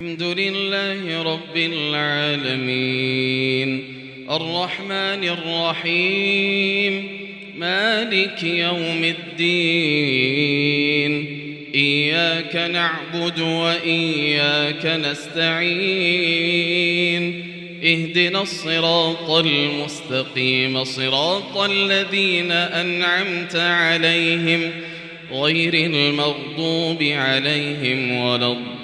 الحمد لله رب العالمين الرحمن الرحيم مالك يوم الدين إياك نعبد وإياك نستعين اهدنا الصراط المستقيم صراط الذين أنعمت عليهم غير المغضوب عليهم ولا الضالين